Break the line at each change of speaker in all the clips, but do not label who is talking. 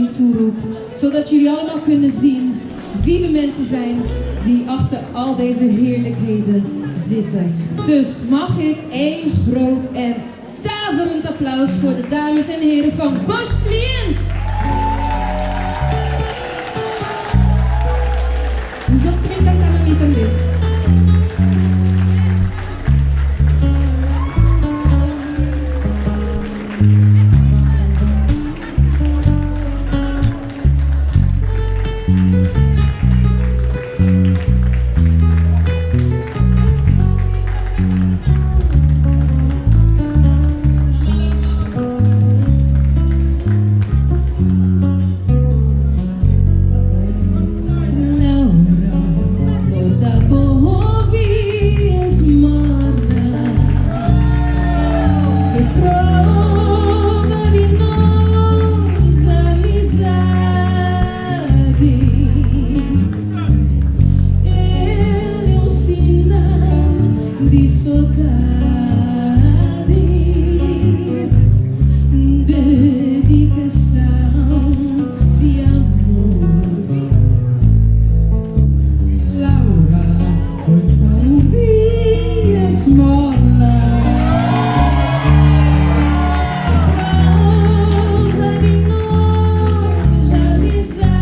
toeroep, zodat jullie allemaal kunnen zien wie de mensen zijn die achter al deze heerlijkheden zitten. Dus mag ik één groot en daverend applaus voor de dames en heren van Ghost Client. Os outros também cantaram a mim também.
De saudade, dedicação, de amor. Laura, volta a ouvir a esmola, prova de nós amizade.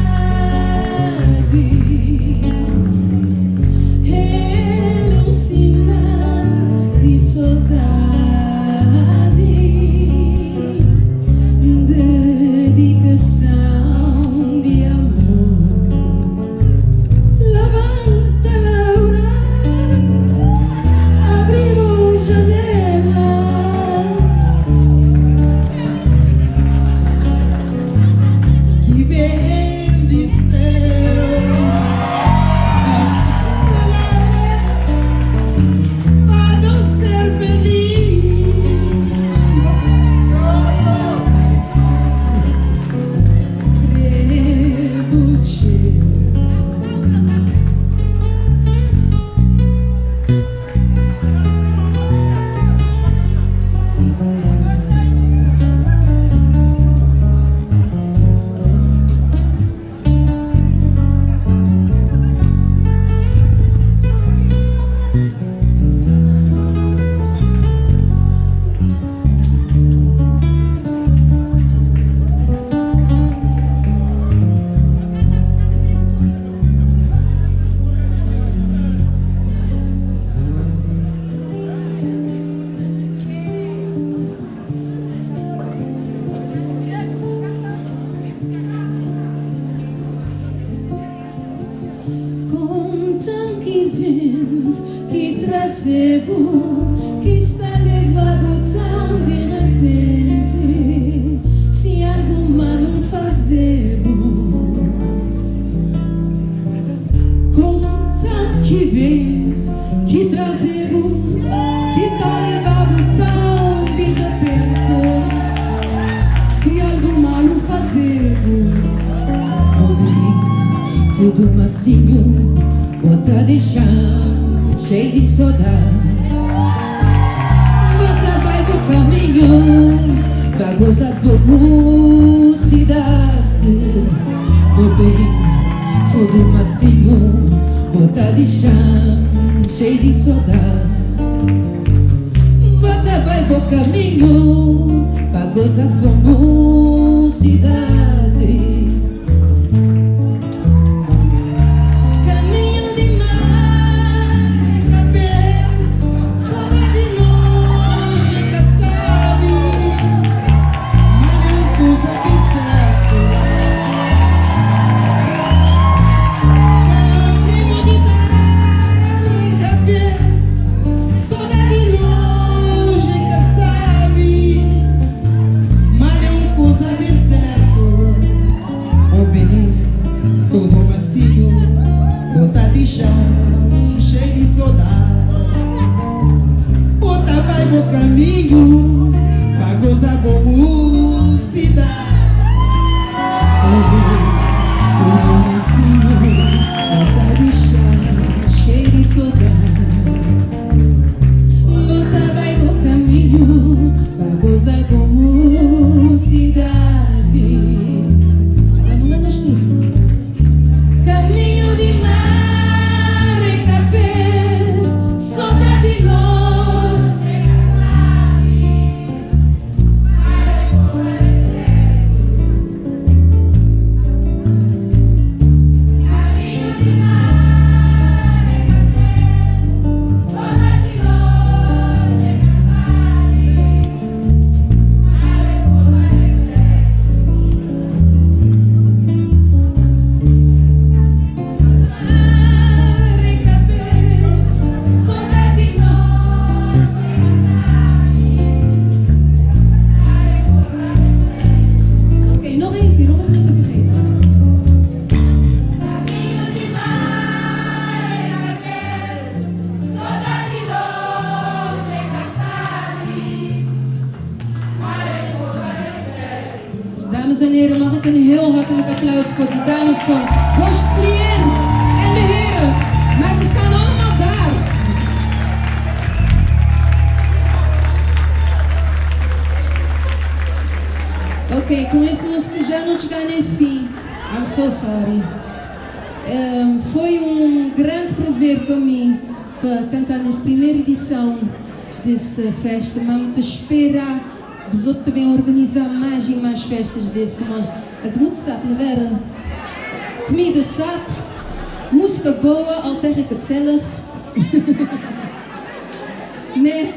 Ele é um sinal de saudade, dedicação, de amor. Levanta, Laura, abrir a janela, que bendição. Para ser feliz, credo-te. Contam que vento, que tracebo, que está levado tão de repente. Se algo mal fazebo, contam que vento, que tracebo, que está levado tão de repente. Se algo mal fazebo, tudo macio, bota de chão, cheio de saudade. Bota vai pro caminho, pra gozar por mocidade. Meu bem, tudo macio, bota de chão, cheio de saudade. Bota vai pro caminho, pra gozar por mocidade.
Sabe, mas é um coisa bem certo.
Dames en heren, mag ik een heel hartelijk applaus voor de dames van Ghost Cliënt en de heren. Maar ze staan allemaal daar. Ok, com esse música já não chegar nem fim. I'm so sorry. Foi grande prazer para mim para cantar nessa primeira edição dessa festa, mas te esperar os outros também organizar mais e mais festas desse para nós. É muito sabe, não é? Comida sabe, música boa, al zeg ik het zelf. Né?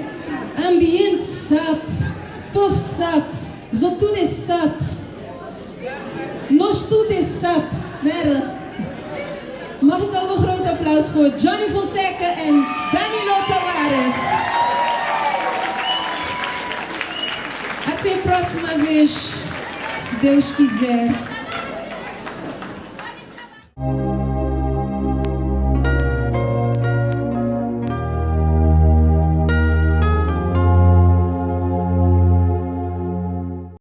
Ambiente sabe, povo sabe, os outros tudo é sabe. Nós tudo é sabe, não era? Mag ik ook een groot applaus voor Johnny Fonseca en Danilo Tavares. Até a próxima vez, se Deus quiser.